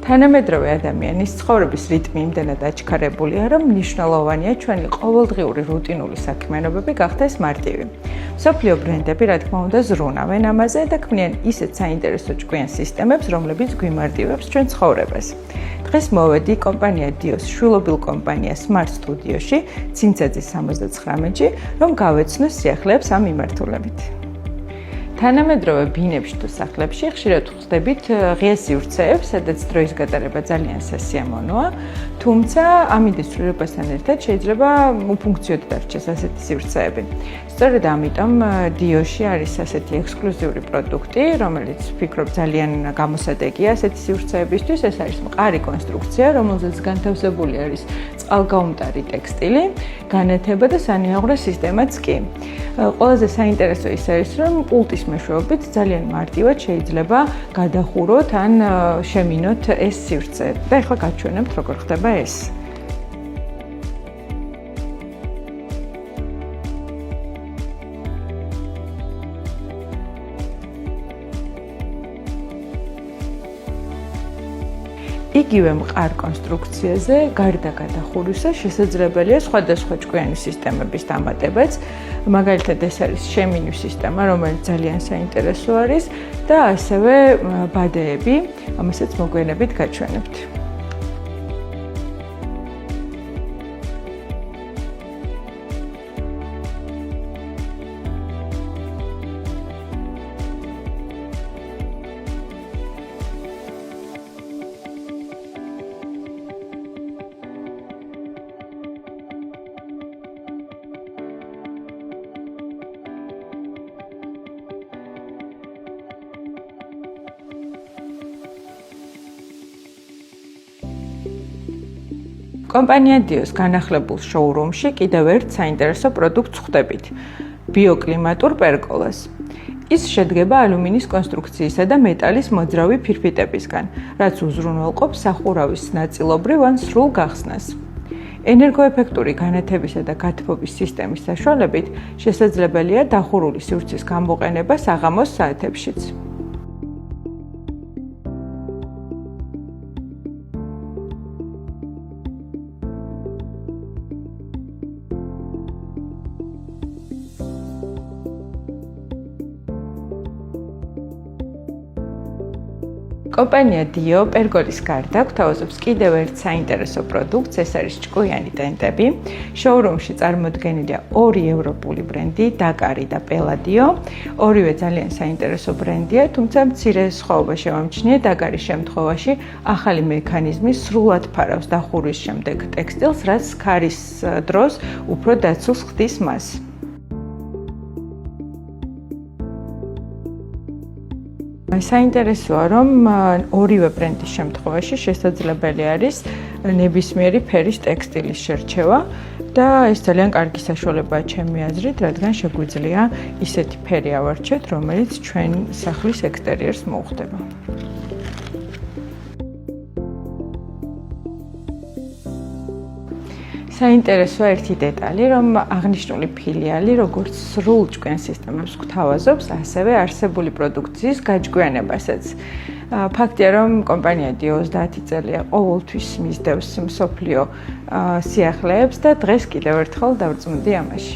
თანამედროვე ადამიანის ცხოვრების რიტმი იმდენად აჩქარებულია, რომ მნიშვნელოვანია ჩვენი ყოველდღიური რუტინული საქმიანობები გახდეს მარტივი. მსოფლიო ბრენდები, რა თქმა უნდა, ზრუნავენ ამაზე და ქმნიან ისეთ საინტერესო ჭკვიან სისტემებს, რომლებიც გვიმარტივებს ჩვენ ცხოვრებას. დღეს მოვედი კომპანია დიოს შვილობილ კომპანია Smart Studio-ში, ცინცაძის 79-ში, რომ გავეცნო სიახლეებს ამ მიმართულებით. თანამედროვე ბინებში თუ სახლებში ხშირად ვხვდებით ღია სივრცეებს, სადაც დროის გატარება ძალიან სასიამოვნოა, თუმცა ამის ცვლილებასთან ერთად შეიძლება უფუნქციოდ დარჩეს ასეთი სივრცეები. სწორედ ამიტომ დიოში არის ასეთი ექსკლუზიური პროდუქტი, რომელიც ვფიქრობ ძალიან გამოსადეგია ასეთი სივრცეებისთვის. ეს არის მყარი კონსტრუქცია, რომელზეც განთავსებული არის წყალგაუმტარი ტექსტილი, განათება და სანიაღვრე სისტემაც კი. ყველაზე საინტერესო ის არის, რომ პულტის მეშვეობით ძალიან მარტივად შეიძლება გადახუროთ ან შემინოთ ეს სივრცე. და ახლა გაჩვენებთ, როგორ ხდება ეს. იგივე მყარ კონსტრუქციაზე გარდა გადახურვისა შესაძლებელია სხვადასხვა ჭკვიანი სისტემების დამატებაც. მაგალითად ეს არის შემინვის სისტემა, რომელიც ძალიან საინტერესო არის და ასევე ბადეები, ამასაც მოგვიანებით გაჩვენებთ. კომპანია დიოს განახლებულ შოურუმში კიდევ ერთ საინტერესო პროდუქტს ხვდებით ბიოკლიმატურ პერგოლას. ის შედგება ალუმინის კონსტრუქციისა და მეტალის მოძრავი ფირფიტებისგან, რაც უზრუნველყოფს სახურავის ნაწილობრივ ან სრულ გახსნას. ენერგოეფექტური განათებისა და გათბობის სისტემის საშუალებით შესაძლებელია დახურული სივრცის გამოყენება საღამოს საათებშიც. კომპანია დიო პერგოლის გარდა გვთავაზობს კიდევ ერთ საინტერესო პროდუქტს, ეს არის ჭკვიანი ტენტები. შოურუმში წარმოდგენილია ორი ევროპული ბრენდი, დაკარი და პელადიო. ორივე ძალიან საინტერესო ბრენდია, თუმცა მცირე სხვაობა შევამჩნიე დაკარის შემთხვევაში ახალი მექანიზმი სრულად ფარავს დახურვის შემდეგ ტექსტილს, რაც ქარის დროს უფრო დაცულს ხდის მას. საინტერესოა, რომ ორივე ბრენდის შემთხვევაში შესაძლებელი არის ნებისმიერი ფერის ტექსტილის შერჩევა და ეს ძალიან კარგი საშუალებაა ჩემი აზრით, რადგან შეგვიძლია ისეთი ფერი ავარჩიოთ, რომელიც ჩვენ სახლის ექსტერიერს მოუხდება. საინტერესოა ერთი დეტალი, რომ აღნიშნული ფილიალი როგორც სრულ ჭკვიან სისტემებს გვთავაზობს, ასევე არსებული პროდუქციის გაჭკვიანებასაც. ფაქტია, რომ კომპანია დიო 30 წელია ყოველთვის მისდევს მსოფლიო სიახლეებს და დღეს კიდევ ერთხელ დავწმუნდი ამაში.